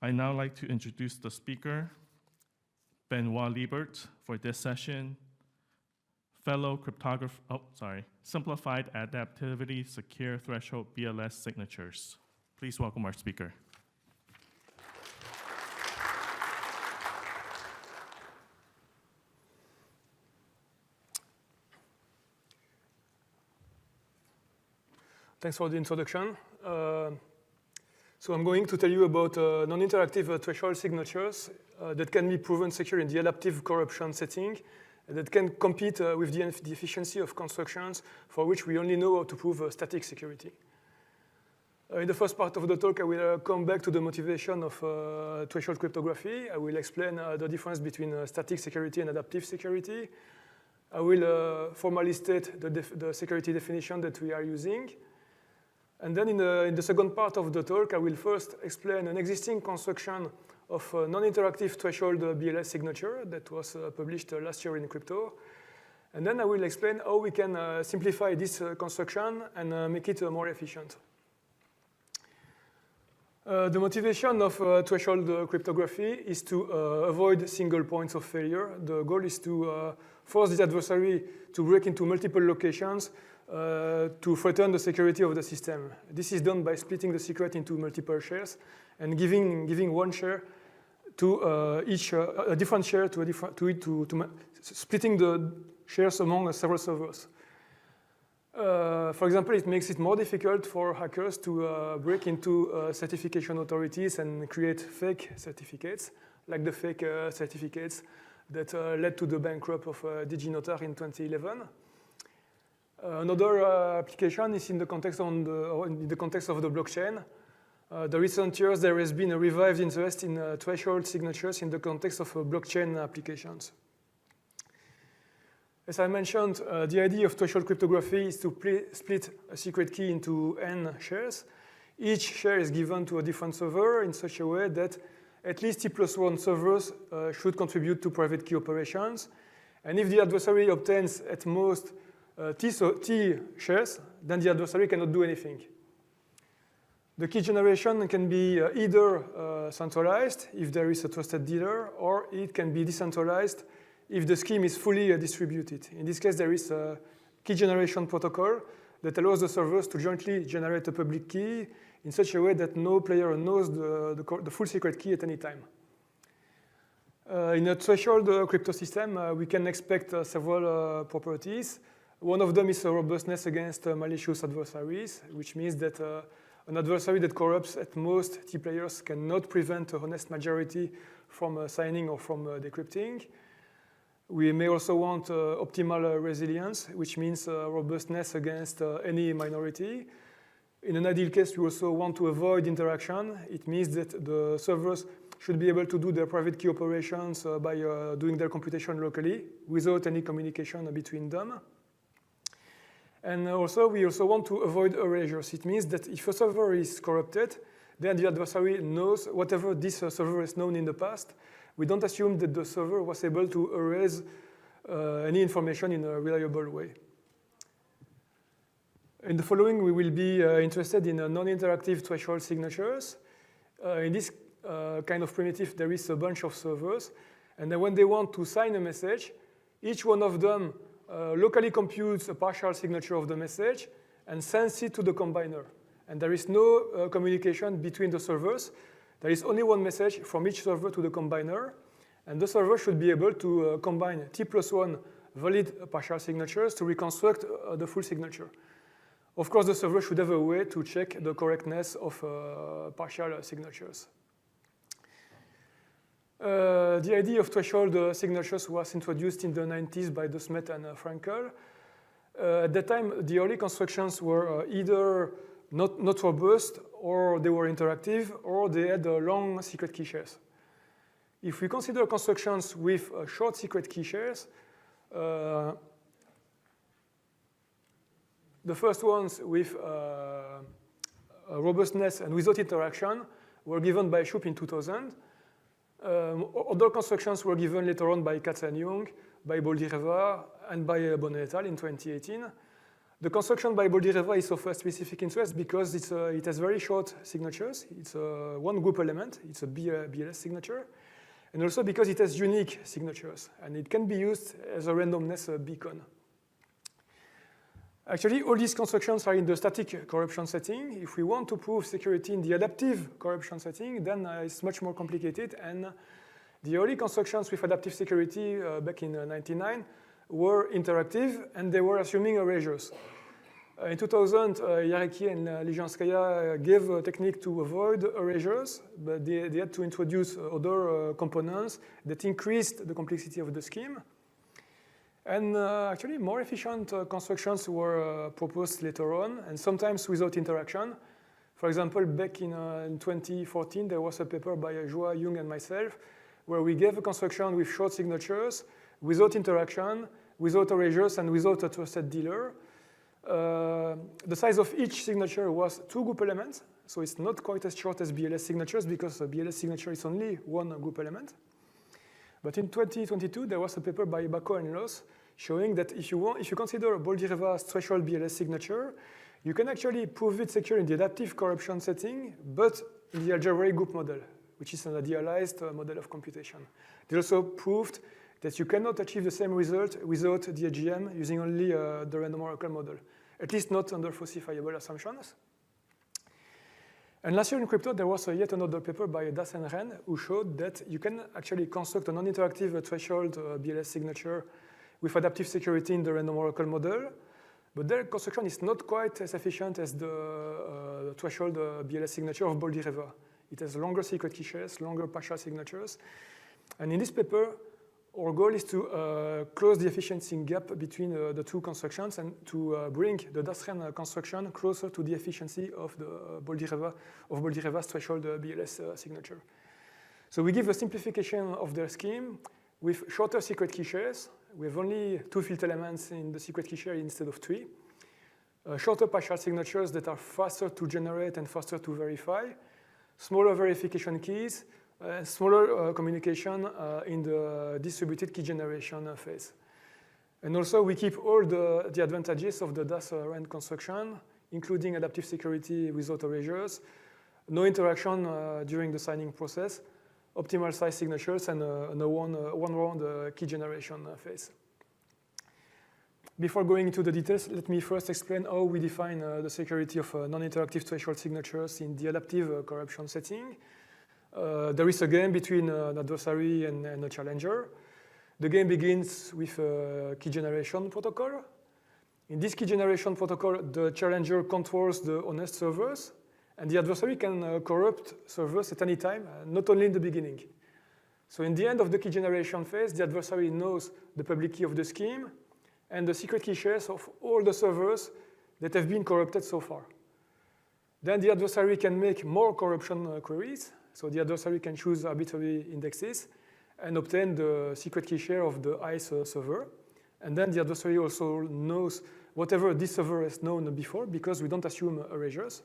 I'd now like to introduce the speaker, Benoit Liebert, for this session. Fellow cryptographer, Simplified Adaptivity Secure Threshold BLS Signatures. Please welcome our speaker. Thanks for the introduction. So I'm going to tell you about non-interactive threshold signatures that can be proven secure in the adaptive corruption setting, and that can compete with the efficiency of constructions for which we only know how to prove static security. In the first part of the talk, I will come back to the motivation of threshold cryptography. I will explain the difference between static security and adaptive security. I will formally state the security definition that we are using. And then in the second part of the talk, I will first explain an existing construction of a non-interactive threshold BLS signature that was published last year in Crypto. And then I will explain how we can simplify this construction and make it more efficient. The motivation of threshold cryptography is to avoid single points of failure. The goal is to force the adversary to break into multiple locations to threaten the security of the system. This is done by splitting the secret into multiple shares and giving one share to each, a different share splitting the shares among several servers. For example, it makes it more difficult for hackers to break into certification authorities and create fake certificates, like the fake certificates that led to the bankruptcy of DigiNotar in 2011. Another application is in the context of the blockchain. The recent years, there has been a revived interest in threshold signatures in the context of blockchain applications. As I mentioned, the idea of threshold cryptography is to split a secret key into n shares. Each share is given to a different server in such a way that at least T+1 servers should contribute to private key operations. And if the adversary obtains at most T shares, then the adversary cannot do anything. The key generation can be either centralized if there is a trusted dealer, or it can be decentralized if the scheme is fully distributed. In this case, there is a key generation protocol that allows the servers to jointly generate a public key in such a way that no player knows the full secret key at any time. In a threshold crypto system, we can expect several properties. One of them is a robustness against malicious adversaries, which means that an adversary that corrupts at most T players cannot prevent a honest majority from signing or from decrypting. We may also want optimal resilience, which means robustness against any minority. In an ideal case, we also want to avoid interaction. It means that the servers should be able to do their private key operations by doing their computation locally without any communication between them. And also, we also want to avoid erasures. It means that if a server is corrupted, then the adversary knows whatever this server has known in the past. We don't assume that the server was able to erase any information in a reliable way. In the following, we will be interested in non-interactive threshold signatures. In this kind of primitive, there is a bunch of servers. And then when they want to sign a message, each one of them locally computes a partial signature of the message and sends it to the combiner. And there is no communication between the servers. There is only one message from each server to the combiner. And the server should be able to combine T+1 valid partial signatures to reconstruct the full signature. Of course, the server should have a way to check the correctness of partial signatures. The idea of threshold signatures was introduced in the 90s by De Smet and Frankel. At that time, the early constructions were either not robust, or they were interactive, or they had long secret key shares. If we consider constructions with short secret key shares, the first ones with robustness and without interaction were given by Shoup in 2000. Other constructions were given later on by Katz and Young, by Boldireva, and by Bonnet et al. In 2018. The construction by Boldireva is of a specific interest because it has very short signatures. It's one group element. It's a BLS signature. And also because it has unique signatures. And it can be used as a randomness beacon. Actually, all these constructions are in the static corruption setting. If we want to prove security in the adaptive corruption setting, then it's much more complicated. And the early constructions with adaptive security back in 1999 were interactive, and they were assuming erasures. In 2000, Yarecki and Lizhanskaya gave a technique to avoid erasures, but they had to introduce other components that increased the complexity of the scheme. And actually, more efficient constructions were proposed later on, and sometimes without interaction. For example, back in 2014, there was a paper by Joa, Jung, and myself, where we gave a construction with short signatures, without interaction, without erasures, and without a trusted dealer. The size of each signature was 2 group elements, so it's not quite as short as BLS signatures because a BLS signature is only 1 group element. But in 2022, there was a paper by Bako and Loss showing that if you consider Boldireva's threshold BLS signature, you can actually prove it secure in the adaptive corruption setting, but in the algebraic group model, which is an idealized model of computation. They also proved that you cannot achieve the same result without the AGM using only the random oracle model, at least not under falsifiable assumptions. And last year in crypto, there was yet another paper by Das and Ren who showed that you can actually construct a non-interactive threshold BLS signature with adaptive security in the random oracle model, but their construction is not quite as efficient as the threshold BLS signature of Boldireva. It has longer secret key shares, longer partial signatures. And in this paper, our goal is to close the efficiency gap between the 2 constructions and to bring the Das-Ren construction closer to the efficiency of the Boldireva's threshold BLS signature. So we give a simplification of their scheme with shorter secret key shares. We have only 2 field elements in the secret key share instead of 3. Shorter partial signatures that are faster to generate and faster to verify. Smaller verification keys. Smaller communication in the distributed key generation phase. And also, we keep all the advantages of the Das-Ren construction, including adaptive security without erasures, no interaction during the signing process, optimal size signatures, and a one-round key generation phase. Before going into the details, let me first explain how we define the security of non-interactive threshold signatures in the adaptive corruption setting. There is a game between an adversary and a challenger. The game begins with a key generation protocol. In this key generation protocol, the challenger controls the honest servers, and the adversary can corrupt servers at any time, not only in the beginning. So in the end of the key generation phase, the adversary knows the public key of the scheme and the secret key shares of all the servers that have been corrupted so far. Then the adversary can make more corruption queries. So the adversary can choose arbitrary indexes and obtain the secret key share of the ICE server. And then the adversary also knows whatever this server has known before because we don't assume erasures.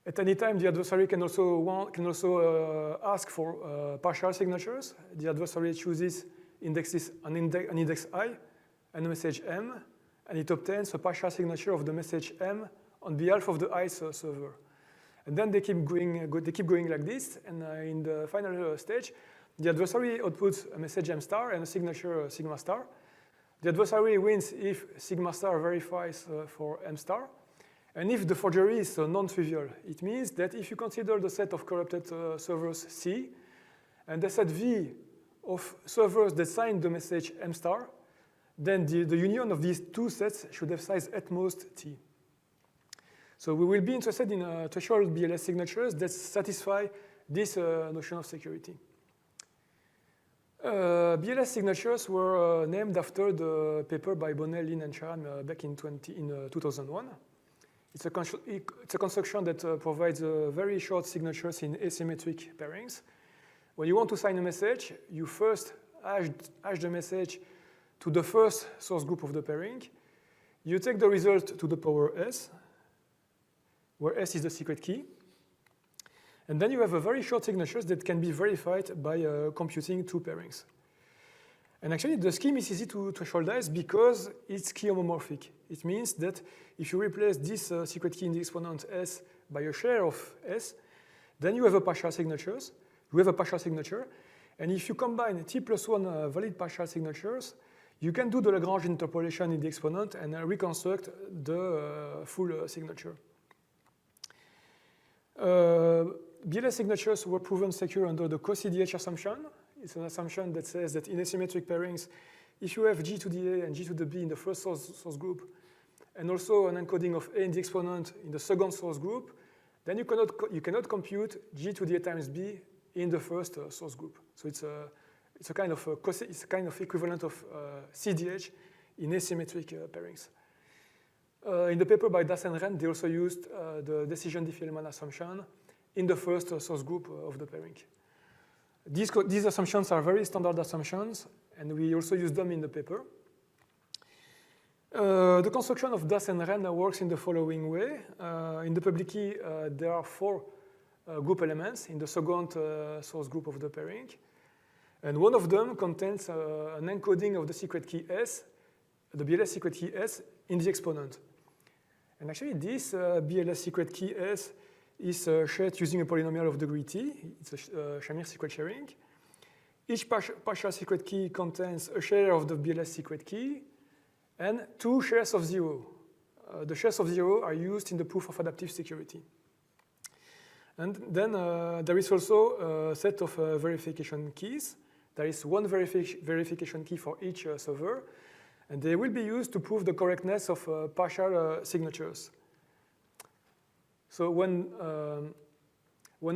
At any time, the adversary can also ask for partial signatures. The adversary chooses an index I and a message M, and it obtains a partial signature of the message M on behalf of the ICE server. And then they keep going like this, and in the final stage, the adversary outputs a message M star and a signature sigma star. The adversary wins if sigma star verifies for M star, and if the forgery is non-trivial. It means that if you consider the set of corrupted servers C, and the set V of servers that sign the message M star, then the union of these 2 sets should have size at most T. So we will be interested in threshold BLS signatures that satisfy this notion of security. BLS signatures were named after the paper by Bonnet, Lin, and Sharam back in 2001. It's a construction that provides very short signatures in asymmetric pairings. When you want to sign a message, you first hash the message to the first source group of the pairing. You take the result to the power S, where S is the secret key. And then you have a very short signatures that can be verified by computing 2 pairings. And actually, the scheme is easy to thresholdize because it's key homomorphic. It means that if you replace this secret key in the exponent S by a share of S, then you have a partial signatures. You have a partial signature. And if you combine T plus 1 valid partial signatures, you can do the Lagrange interpolation in the exponent and reconstruct the full signature. BLS signatures were proven secure under the co-CDH assumption. It's an assumption that says that in asymmetric pairings, if you have G to the A and G to the B in the first source group, and also an encoding of A in the exponent in the second source group, then you cannot compute G to the A times B in the first source group. So it's a kind of equivalent of CDH in asymmetric pairings. In the paper by Das and Ren, they also used the decision Diffie-Hellman assumption in the first source group of the pairing. These assumptions are very standard assumptions, and we also use them in the paper. The construction of Das and Ren works in the following way. In the public key, there are 4 group elements in the second source group of the pairing. And one of them contains an encoding of the secret key S, the BLS secret key S, in the exponent. And actually, this BLS secret key S is shared using a polynomial of degree T. It's a Shamir secret sharing. Each partial secret key contains a share of the BLS secret key and 2 shares of 0. The shares of 0 are used in the proof of adaptive security. And then there is also a set of verification keys. There is one verification key for each solver, and they will be used to prove the correctness of partial signatures. So when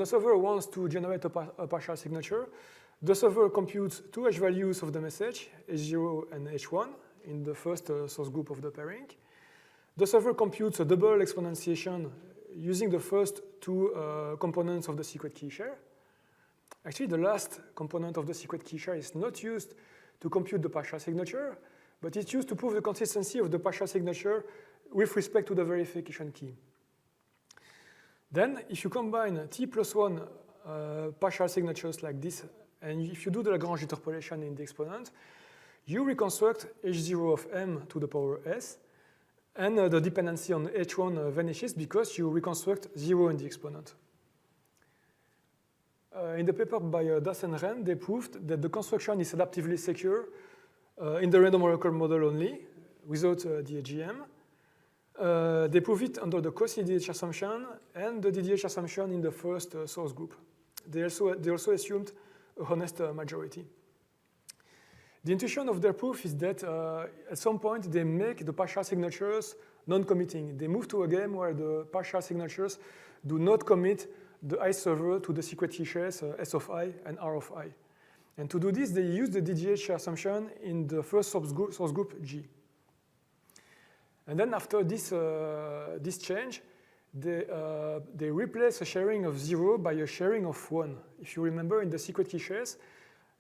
a solver wants to generate a partial signature, the solver computes 2 hash values of the message, H0 and H1, in the first source group of the pairing. The solver computes a double exponentiation using the first 2 components of the secret key share. Actually, the last component of the secret key share is not used to compute the partial signature, but it's used to prove the consistency of the partial signature with respect to the verification key. Then, if you combine T plus 1 partial signatures like this, and if you do the Lagrange interpolation in the exponent, you reconstruct H0 of M to the power S, and the dependency on H1 vanishes because you reconstruct 0 in the exponent. In the paper by Das and Ren, they proved that the construction is adaptively secure in the random oracle model only, without the AGM. They prove it under the co-CDH assumption and the DDH assumption in the first source group. They also assumed a honest majority. The intuition of their proof is that at some point they make the partial signatures non-committing. They move to a game where the partial signatures do not commit the I solver to the secret key shares S of I and R of I. And to do this, they use the DDH assumption in the first source group G. And then after this change, they replace a sharing of 0 by a sharing of 1. If you remember, in the secret key shares,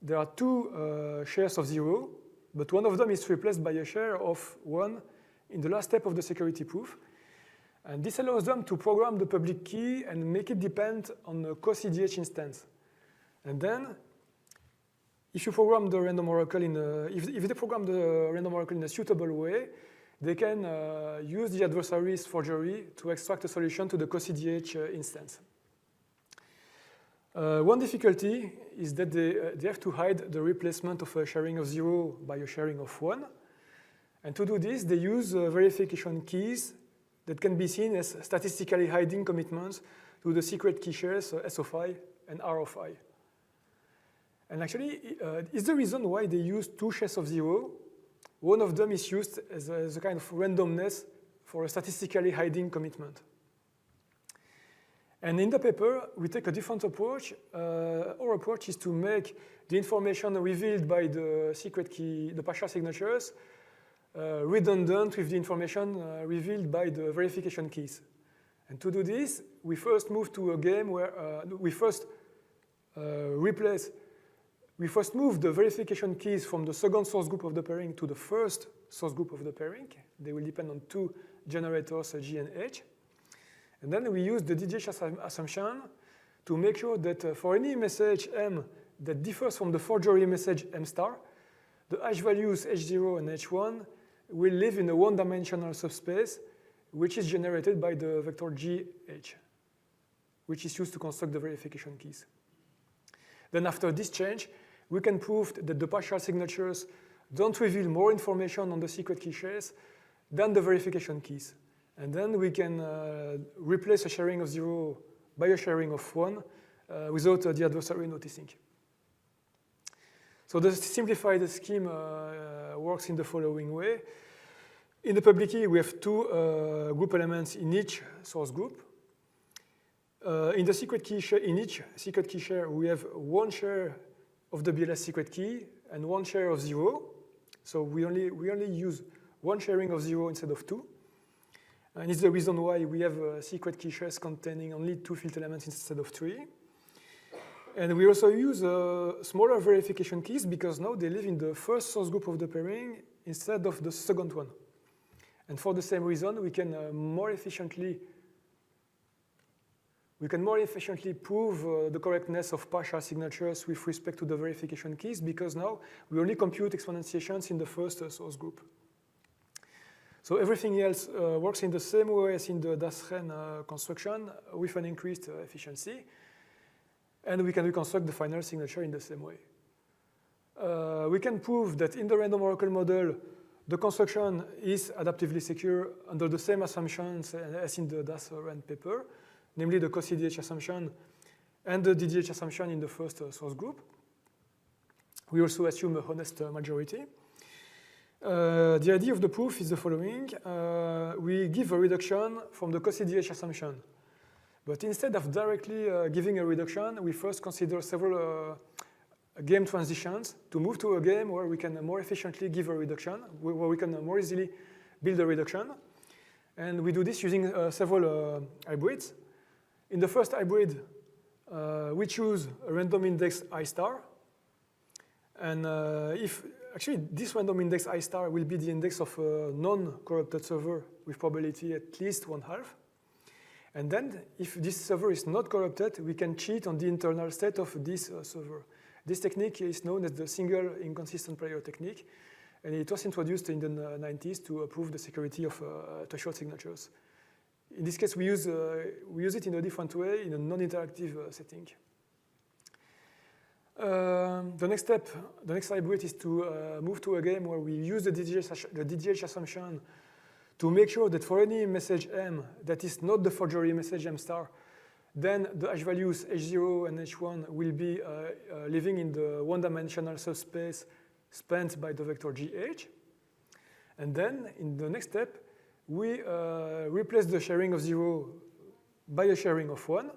there are 2 shares of 0, but one of them is replaced by a share of 1 in the last step of the security proof. And this allows them to program the public key and make it depend on a co-CDH instance. And then, if you program the random oracle if they program the random oracle in a suitable way, they can use the adversary's forgery to extract a solution to the co-CDH instance. One difficulty is that they have to hide the replacement of a sharing of 0 by a sharing of 1. And to do this, they use verification keys that can be seen as statistically hiding commitments to the secret key shares S of I and R of I. And actually, it's the reason why they use 2 shares of 0. One of them is used as a kind of randomness for a statistically hiding commitment. And in the paper, we take a different approach. Our approach is to make the information revealed by the secret key, the partial signatures, redundant with the information revealed by the verification keys. And to do this, we first move to a game where we first move the verification keys from the second source group of the pairing to the first source group of the pairing. They will depend on 2 generators, G and H. And then we use the DDH assumption to make sure that for any message M that differs from the forgery message M star, the hash values H0 and H1 will live in a one-dimensional subspace, which is generated by the vector GH, which is used to construct the verification keys. Then after this change, we can prove that the partial signatures don't reveal more information on the secret key shares than the verification keys. And then we can replace a sharing of 0 by a sharing of 1 without the adversary noticing. So the simplified scheme works in the following way. In the public key, we have two group elements in each source group. In the secret key share, in each secret key share, we have one share of the BLS secret key and one share of 0. So we only use one sharing of 0 instead of 2. And it's the reason why we have secret key shares containing only 2 field elements instead of 3. And we also use smaller verification keys because now they live in the first source group of the pairing instead of the second one. And for the same reason, we can more efficiently prove the correctness of partial signatures with respect to the verification keys because now we only compute exponentiations in the first source group. So everything else works in the same way as in the Dasren construction with an increased efficiency. And we can reconstruct the final signature in the same way. We can prove that in the random oracle model, the construction is adaptively secure under the same assumptions as in the Dasren paper, namely the COS-CDH assumption and the DDH assumption in the first source group. We also assume a honest majority. The idea of the proof is the following. We give a reduction from the COS-CDH assumption. But instead of directly giving a reduction, we first consider several game transitions to move to a game where we can more efficiently give a reduction, where we can more easily build a reduction. And we do this using several hybrids. In the first hybrid, we choose a random index I star. And actually, this random index I star will be the index of a non-corrupted server with probability at least 1/2. And then, if this server is not corrupted, we can cheat on the internal state of this server. This technique is known as the single inconsistent player technique, and it was introduced in the 90s to prove the security of threshold signatures. In this case, we use it in a different way, in a non-interactive setting. The next hybrid is to move to a game where we use the DDH assumption to make sure that for any message M that is not the forgery message M star, then the hash values H0 and H1 will be living in the one-dimensional subspace spanned by the vector GH. And then, in the next step, we replace the sharing of 0 by a sharing of 1.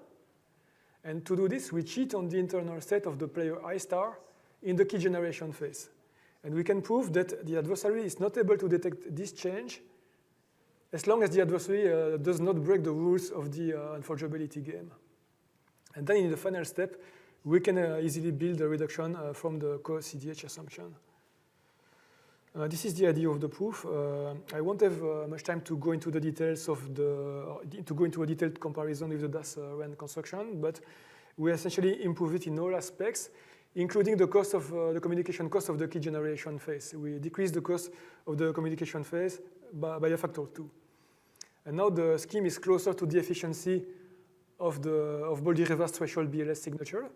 And to do this, we cheat on the internal state of the player I star in the key generation phase. And we can prove that the adversary is not able to detect this change as long as the adversary does not break the rules of the unforgeability game. And then in the final step, we can easily build a reduction from the COS-CDH assumption. This is the idea of the proof. I won't have much time to go into the details of to go into a detailed comparison with the Dasren construction, but we essentially improve it in all aspects, including the cost of the communication cost of the key generation phase. We decrease the cost of the communication phase by a factor of 2. And now the scheme is closer to the efficiency of Baldi reverse threshold BLS signature.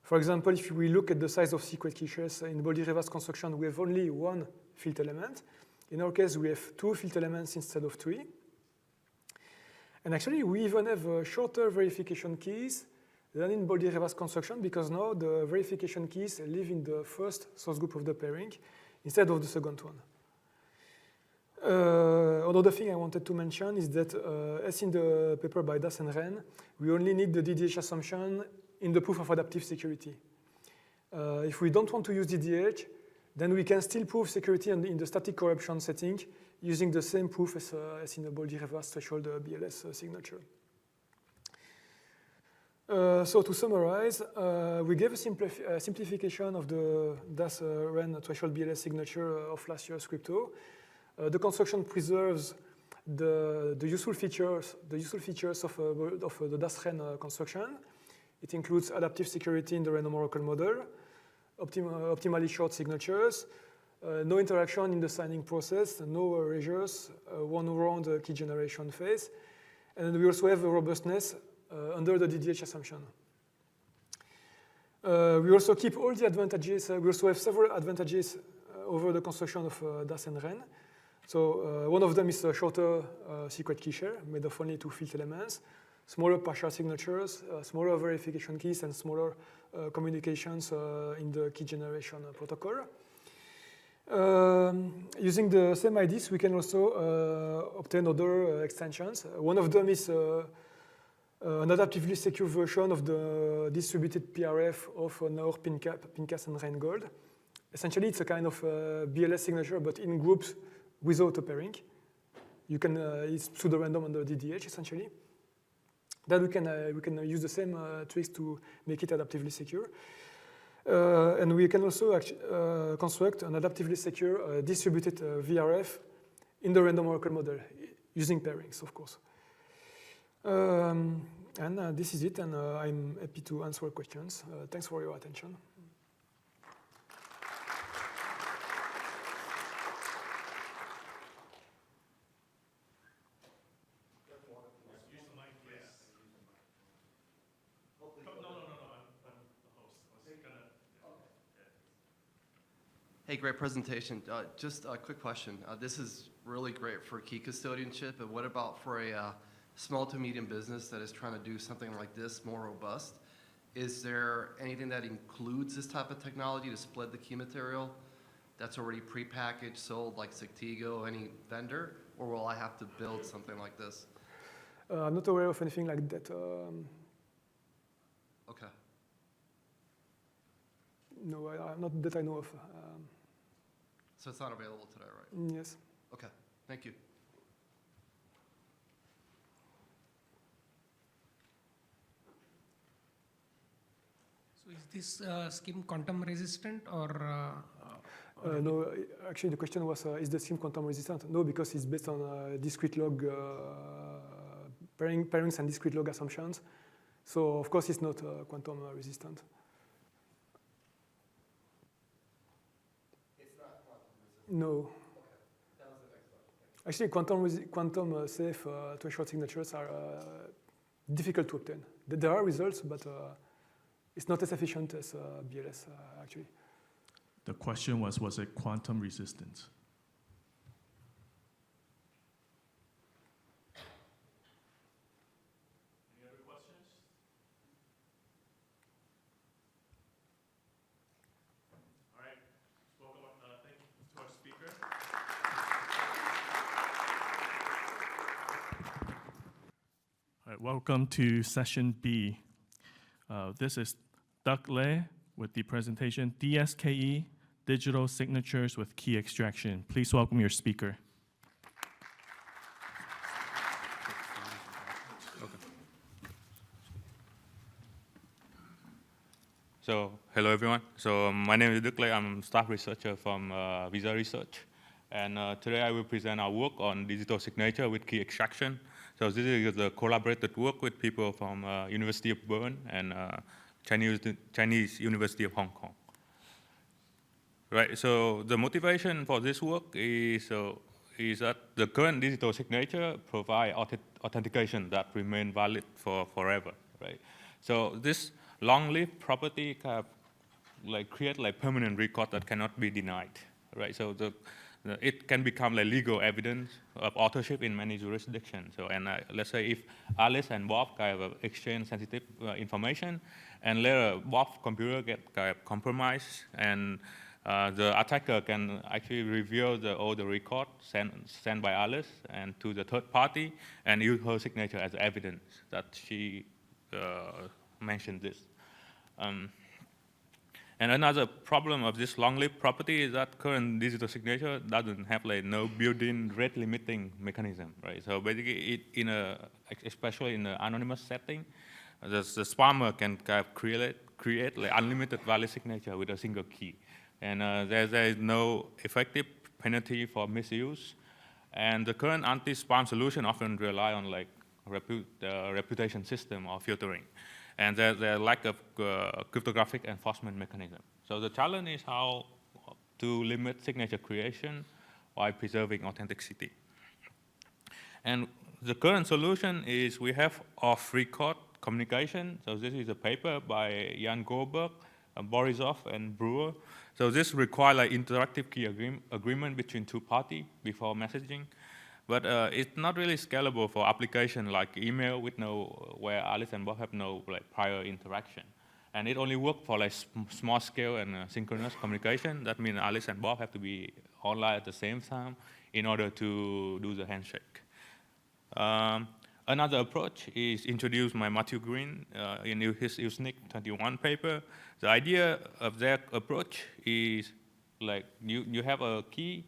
For example, if we look at the size of secret key shares in Baldi reverse construction, we have only one field element. In our case, we have 2 field elements instead of 3. And actually, we even have shorter verification keys than in Baldi reverse construction because now the verification keys live in the first source group of the pairing instead of the second one. Another thing I wanted to mention is that, as in the paper by Das and Ren, we only need the DDH assumption in the proof of adaptive security. If we don't want to use DDH, then we can still prove security in the static corruption setting using the same proof as in the Baldi reverse threshold BLS signature. So to summarize, we gave a simplification of the Das-Ren threshold BLS signature of last year's crypto. The construction preserves the useful features of the Das-Ren construction. It includes adaptive security in the random oracle model, optimally short signatures, no interaction in the signing process, no erasures, one-round key generation phase. And we also have a robustness under the DDH assumption. We also keep all the advantages. We also have several advantages over the construction of DAS and REN. So one of them is a shorter secret key share made of only 2 field elements, smaller partial signatures, smaller verification keys, and smaller communications in the key generation protocol. Using the same IDs, we can also obtain other extensions. One of them is an adaptively secure version of the distributed PRF of NAOR, PNCAP, and RENGold. Essentially, it's a kind of BLS signature, but in groups without a pairing. You can it's pseudo-random under DDH, essentially. Then we can use the same tricks to make it adaptively secure. And we can also construct an adaptively secure distributed VRF in the random oracle model using pairings, of course. And this is it, and I'm happy to answer questions. Thanks for your attention. Hey, great presentation. Just a quick question. This is really great for key custodianship, but what about for a small to medium business that is trying to do something like this more robust? Is there anything that includes this type of technology to split the key material that's already prepackaged, sold like Sectigo, any vendor, or will I have to build something like this? I'm not aware of anything like that. Okay. No, not that I know of. So it's not available today, right? Yes. Okay, thank you. So is this scheme quantum resistant or? No, actually the question was, is the scheme quantum resistant? No, because it's based on discrete log pairings and discrete log assumptions. So of course it's not quantum resistant. No. Actually, quantum safe threshold signatures are difficult to obtain. There are results, but it's not as efficient as BLS, actually. The question was it quantum resistant? Any other questions? All right, thank you to our speaker. All right, welcome to session B. This is Doug Lei with the presentation DSKE, Digital Signatures with Key Extraction. Please welcome your speaker. So, hello everyone. So, my name is Doug Lei. I'm staff researcher from Visa Research. And today I will present our work on digital signature with key extraction. So, this is a collaborated work with people from University of Bern and Chinese University of Hong Kong. Right, so the motivation for this work is that the current digital signature provide authentication that remain valid for forever, right? So this long-lived property kind of create permanent record that cannot be denied, right? So it can become legal evidence of authorship in many jurisdictions. So, and let's say if Alice and Bob kind of exchange sensitive information, and later Bob's computer get kind of compromised, and the attacker can actually reveal all the record sent by Alice and to the third party, and use her signature as evidence that she mentioned this. And another problem of this long-lived property is that current digital signature doesn't have no built-in rate limiting mechanism, right? So basically, especially in the anonymous setting, the spammer can kind of create unlimited valid signature with a single key, and there is no effective penalty for misuse. And the current anti-spam solution often rely on reputation system or filtering. And there's a lack of cryptographic enforcement mechanism. So the challenge is how to limit signature creation while preserving authenticity. And the current solution is we have off-record communication. So this is a paper by Jan Goldberg, Borisov, and Brewer. So this requires like interactive key agreement between two parties before messaging. But it's not really scalable for application like email with where Alice and Bob have no like prior interaction. And it only works for like small scale and synchronous communication. That means Alice and Bob have to be online at the same time in order to do the handshake. Another approach is introduced by Matthew Green in his Usenet 21 paper. The idea of that approach is like you have a key,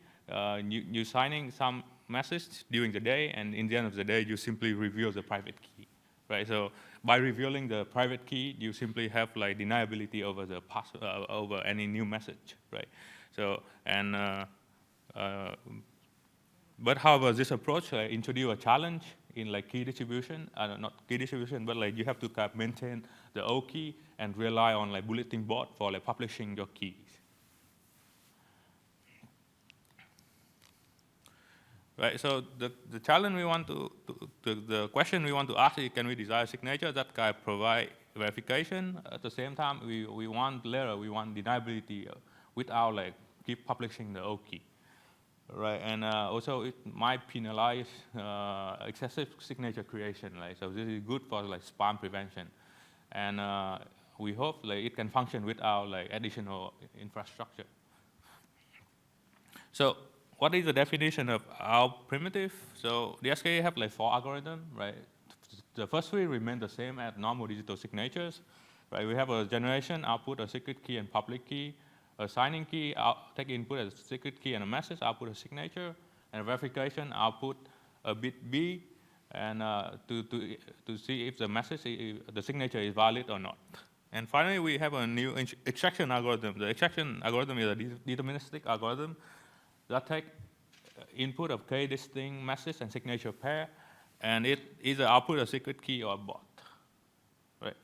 you signing some message during the day, and in the end of the day, you simply reveal the private key, right? So by revealing the private key, you simply have like deniability over the over any new message, right? So but however, this approach introduce a challenge in like key distribution, not key distribution, but like you have to kind of maintain the O key and rely on like bulletin board for like publishing your keys. Right, so the challenge we want the question we want to ask is, can we design a signature that can provide verification? At the same time, we want layer, we want deniability without like keep publishing the O key. Right, and also it might penalize excessive signature creation. Like, so this is good for like spam prevention, and we hope like it can function without like additional infrastructure. So, what is the definition of our primitive? So the SKA have like 4 algorithms, right? The first 3 remain the same as normal digital signatures, right? We have a generation, output, a secret key, and public key. A signing key, take input as a secret key and a message, output a signature, and a verification, output a bit B, and to see if the message, the signature is valid or not. And finally, we have a new extraction algorithm. The extraction algorithm is a deterministic algorithm that takes input of k distinct message and signature pair, and it either output a secret key or a bot, right?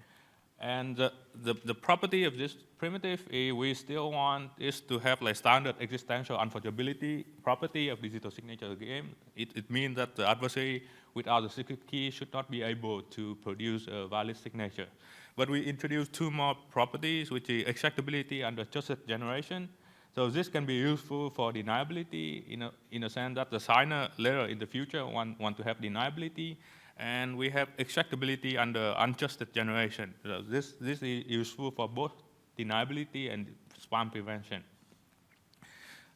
And the property of this primitive we still want is to have like standard existential unforgeability property of digital signature game. It means that the adversary without the secret key should not be able to produce a valid signature. But we introduced 2 more properties, which is extractability and adjusted generation. So this can be useful for deniability in a sense that the signer later in the future want to have deniability, and we have extractability under unadjusted generation. So this is useful for both deniability and spam prevention.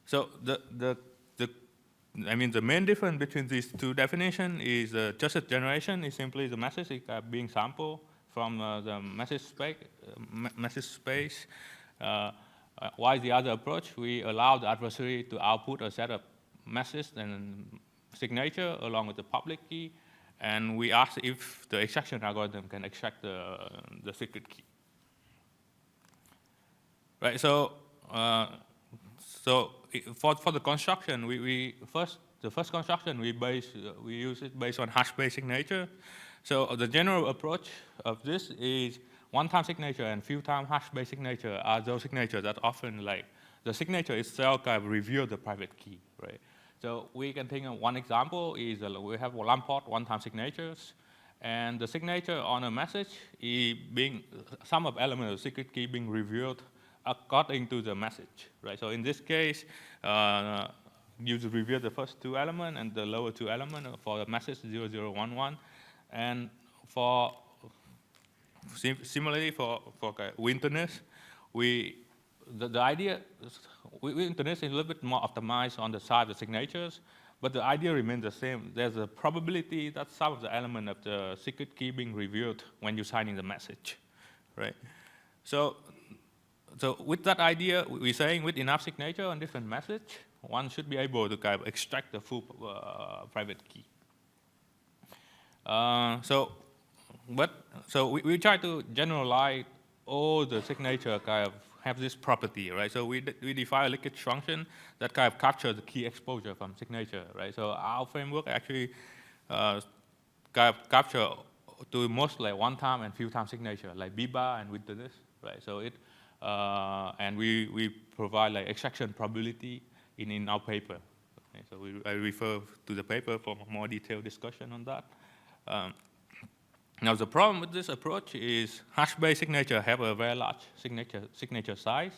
So the main difference between these 2 definitions is adjusted generation is simply the message being sampled from the message space. While the other approach, we allow the adversary to output a set of message and signature along with the public key, and we ask if the extraction algorithm can extract the secret key. Right. So, for the construction, the first construction we use it based on hash-based signature. So the general approach of this is one-time signature and few-time hash-based signature are those signatures that often like the signature itself kind of reveal the private key, right? So we can think of one example is we have Lamport one-time signatures, and the signature on a message is being some of element of the secret key being revealed according to the message, right? So in this case, you reveal the first 2 elements and the lower 2 elements for the message 0011, and for similarly for winterness, the idea winterness is a little bit more optimized on the side of the signatures, but the idea remains the same. There's a probability that some of the element of the secret key being revealed when you're signing the message, right? So with that idea, we're saying with enough signature on different message, one should be able to kind of extract the full private key. So we try to generalize all the signature kind of have this property, right? So we define a leakage function that kind of captures the key exposure from signature, right? So our framework actually kind of capture to most like one-time and few-time signature, like BBA and winterness, right? So and we provide like extraction probability in our paper. Okay, so I refer to the paper for more detailed discussion on that. Now the problem with this approach is hash-based signature have a very large signature size,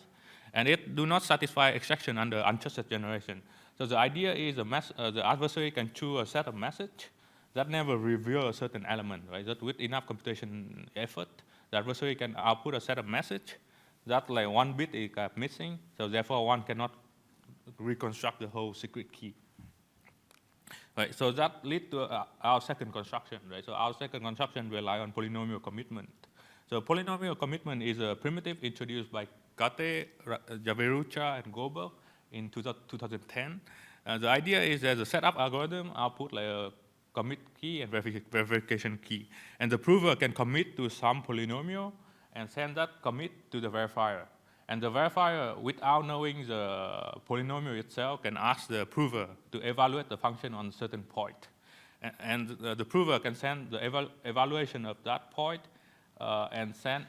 and it do not satisfy extraction under untrusted generation. So the idea is the adversary can choose a set of message that never reveal a certain element, right? That with enough computation effort, the adversary can output a set of message that like one bit is kind of missing, so therefore one cannot reconstruct the whole secret key. Right, so that leads to our second construction, right? So our second construction rely on polynomial commitment. So polynomial commitment is a primitive introduced by Kate, Javerucha, and Gober in 2010. The idea is there's a setup algorithm output like a commit key and verification key. And the prover can commit to some polynomial and send that commit to the verifier. And the verifier, without knowing the polynomial itself, can ask the prover to evaluate the function on a certain point. And the prover can send the evaluation of that point and send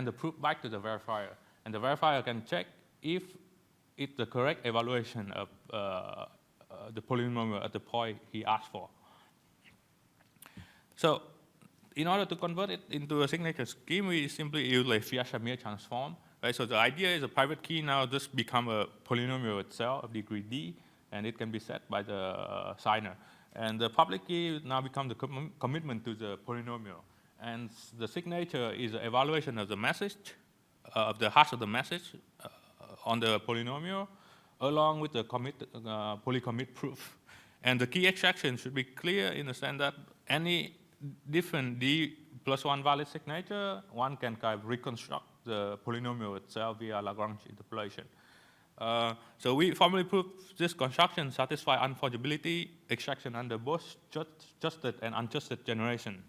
the proof back to the verifier. And the verifier can check if it's the correct evaluation of the polynomial at the point he asked for. So in order to convert it into a signature scheme, we simply use like Fiat-Shamir transform. Right, so the idea is a private key now just become a polynomial itself of degree D, and it can be set by the signer. And the public key now becomes the commitment to the polynomial. And the signature is an evaluation of the message, of the hash of the message on the polynomial, along with the polycommit proof. And the key extraction should be clear in the sense that any different D plus one valid signature, one can kind of reconstruct the polynomial itself via Lagrange interpolation. So we formally prove this construction satisfy unforgeability extraction under both trusted and untrusted generations.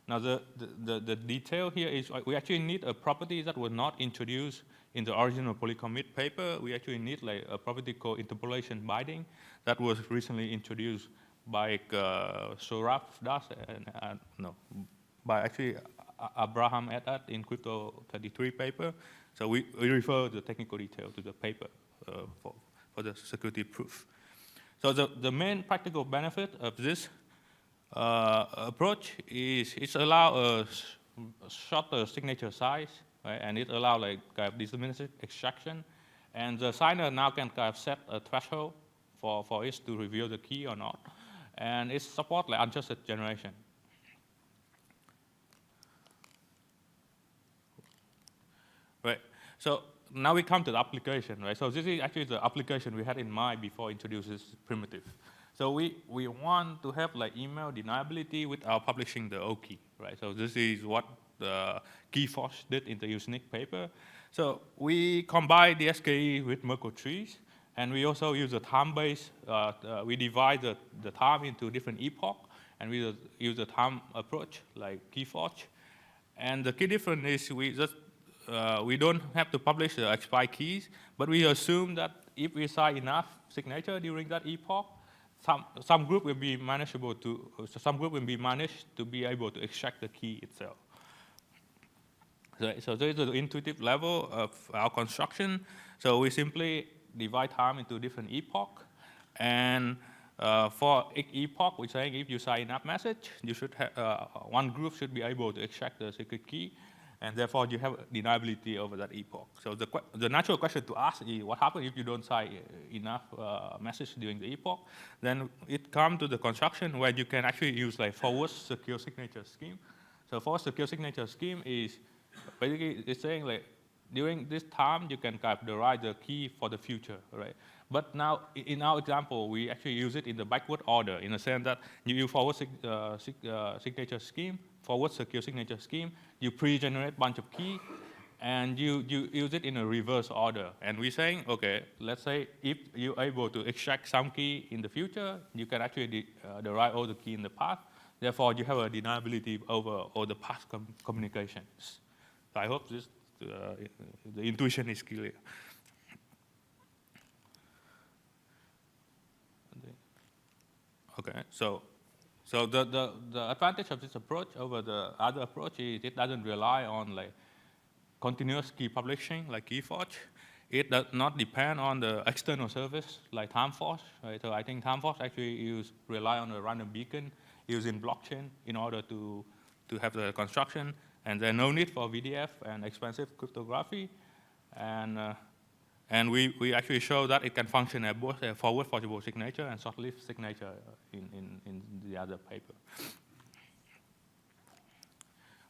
Now the detail here is we actually need a property that was not introduced in the original polycommit paper. We actually need like a property called interpolation binding that was recently introduced by Saurabh Das by actually Abraham et al. In Crypto 33 paper. So we refer the technical detail to the paper for the security proof. So the main practical benefit of this approach is it allows a shorter signature size, right? And it allows like kind of deterministic extraction. And the signer now can kind of set a threshold for it to reveal the key or not. And it supports like untrusted generation. Right, so now we come to the application, right? So this is actually the application we had in mind before introducing this primitive. So we want to have like email deniability without publishing the O key, right? So this is what the Keyforge did in the Usenik paper. So we combine the SKE with Merkle trees, and we also use a time-based, we divide the time into different epoch, and we use a time approach like Keyforge. And the key difference is we don't have to publish the expire keys, but we assume that if we sign enough signature during that epoch, some group will be manageable to be able to extract the key itself. So this is the intuitive level of our construction. So we simply divide time into different epoch, and for each epoch, we're saying if you sign enough message, you should have, one group should be able to extract the secret key, and therefore you have deniability over that epoch. So the natural question to ask is, what happens if you don't sign enough message during the epoch? Then it comes to the construction where you can actually use like forward secure signature scheme. So forward secure signature scheme is basically it's saying like during this time you can kind of derive the key for the future, right? But now in our example, we actually use it in the backward order in the sense that you use forward signature scheme, forward secure signature scheme, you pre-generate bunch of key, and you use it in a reverse order. And we're saying, okay, let's say if you're able to extract some key in the future, you can actually derive all the key in the past. Therefore, you have a deniability over all the past communications. So I hope this the intuition is clear. Okay, so the advantage of this approach over the other approach is it doesn't rely on like continuous key publishing like KeyForge. It does not depend on the external service like TimeForce, right? So I think TimeForce actually rely on a random beacon using blockchain in order to have the construction, and there's no need for VDF and expensive cryptography. And we actually show that it can function as both a forward forgeable signature and short-lived signature in the other paper.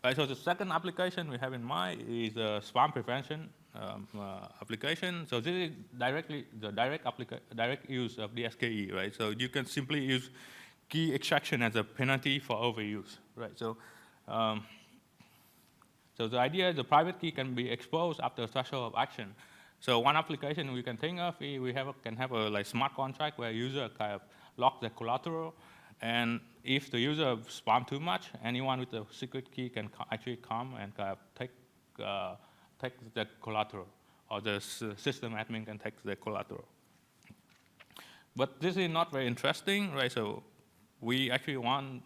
Right, so the second application we have in mind is a spam prevention application. So this is the direct use of the SKE, right? So you can simply use key extraction as a penalty for overuse, right? So the idea is the private key can be exposed after a threshold of action. So one application we can think of, can have a like smart contract where user kind of lock the collateral, and if the user spam too much, anyone with a secret key can actually come and kind of take the collateral, or the system admin can take the collateral. But this is not very interesting, right? So we actually want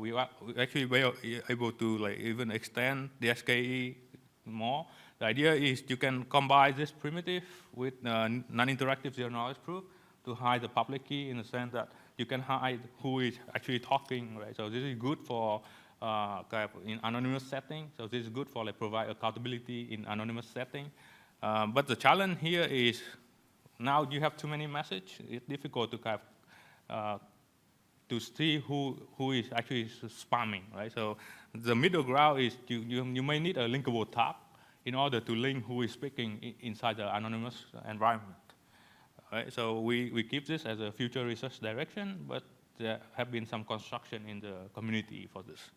we actually were able to like even extend the SKE more. The idea is you can combine this primitive with non-interactive zero-knowledge proof to hide the public key, in the sense that you can hide who is actually talking, right? So this is good for kind of in anonymous setting. So this is good for like provide accountability in anonymous setting. But the challenge here is now you have too many messages. It's difficult to kind of to see who is actually spamming, right? So the middle ground is you may need a linkable tab in order to link who is speaking inside the anonymous environment. Right, so we keep this as a future research direction, but there have been some construction in the community for this.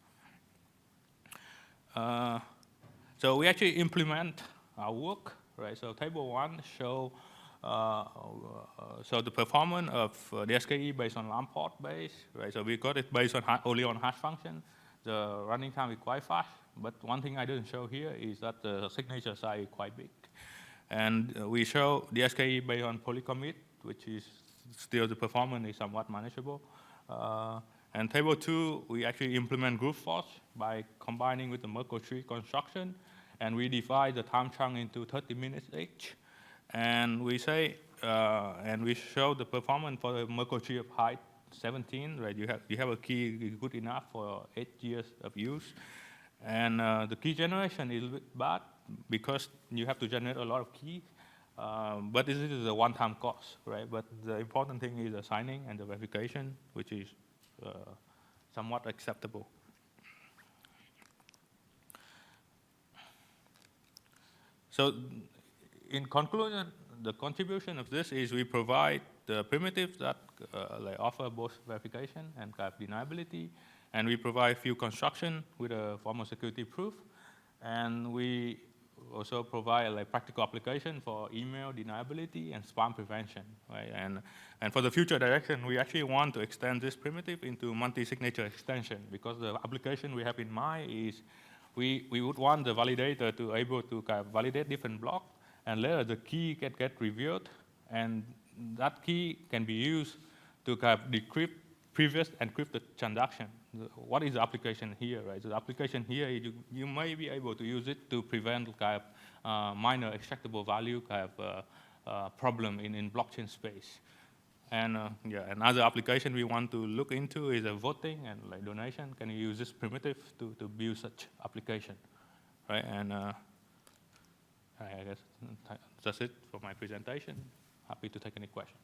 So we actually implement our work, right? So table 1 show the performance of the SKE based on Lamport base, right? So we got it based on only on hash function. The running time is quite fast, but one thing I didn't show here is that the signature size is quite big. And we show the SKE based on polycommit, which is still the performance is somewhat manageable. And table 2, we actually implement group force by combining with the Merkle tree construction, and we divide the time chunk into 30 minutes each. And we say, and we show the performance for the Merkle tree of height 17, right? You have a key good enough for 8 years of use. And the key generation is a bit bad, because you have to generate a lot of keys, but this is a one-time cost, right? But the important thing is the signing and the verification, which is somewhat acceptable. So in conclusion, the contribution of this is we provide the primitives that like offer both verification and kind of deniability, and we provide a few construction with a formal security proof, and we also provide like practical application for email deniability and spam prevention, right? And for the future direction, we actually want to extend this primitive into multi-signature extension, because the application we have in mind is we would want the validator to able to kind of validate different blocks, and later the key can get revealed, and that key can be used to kind of decrypt previous encrypted transaction. What is the application here, right? So the application here, you may be able to use it to prevent kind of minor extractable value kind of problem in blockchain space. And another application we want to look into is voting and like donation. Can you use this primitive to build such application, right? And I guess that's it for my presentation. Happy to take any questions.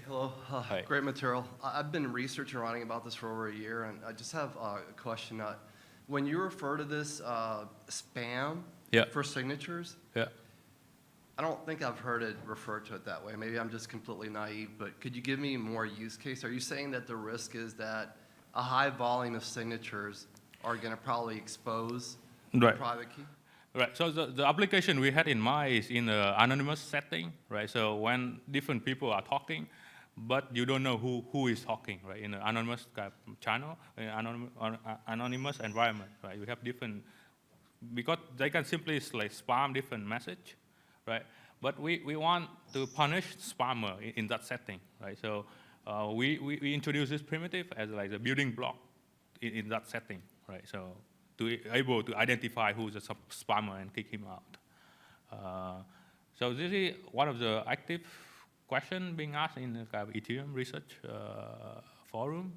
Hello, Hi. great material. I've been researching and writing about this for over a year, and I just have a question. When you refer to this spam Yeah. for signatures, Yeah. I don't think I've heard it referred to it that way. Maybe I'm just completely naive, but could you give me more use case? Are you saying that the risk is that a high volume of signatures are going to probably expose the Right. private key? Right, so the application we had in mind is in an anonymous setting, right? So when different people are talking, but you don't know who is talking, right? In an anonymous kind of channel, in an anonymous environment, right? We have different because they can simply like spam different message, right? But we want to punish spammer in that setting, right? So we introduce this primitive as like a building block in that setting, right? So to be able to identify who's a spammer and kick him out. So this is one of the active questions being asked in the kind of Ethereum research forum.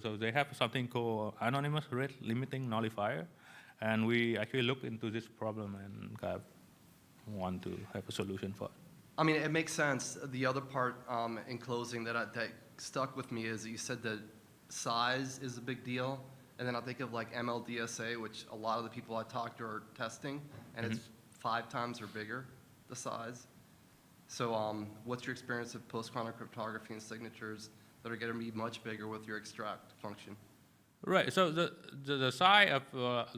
So they have something called anonymous rate limiting nullifier, and we actually look into this problem and kind of want to have a solution for it. I mean, it makes sense. The other part in closing that stuck with me is that you said that size is a big deal. And then I think of like MLDSA, which a lot of the people I talked to are testing, and it's 5 times or bigger, the size. So what's your experience of post-quantum cryptography and signatures that are going to be much bigger with your extract function? Right, so the size of,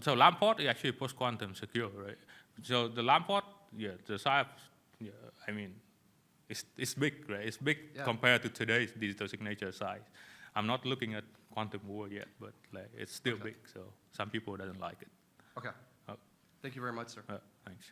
so Lamport is actually post-quantum secure, right? So the Lamport, yeah, the size, yeah, I mean, it's big, right? It's big compared to today's digital signature size. I'm not looking at quantum war yet, but like, it's still big, so some people doesn't like it. Okay. Oh. Thank you very much, sir. Thanks.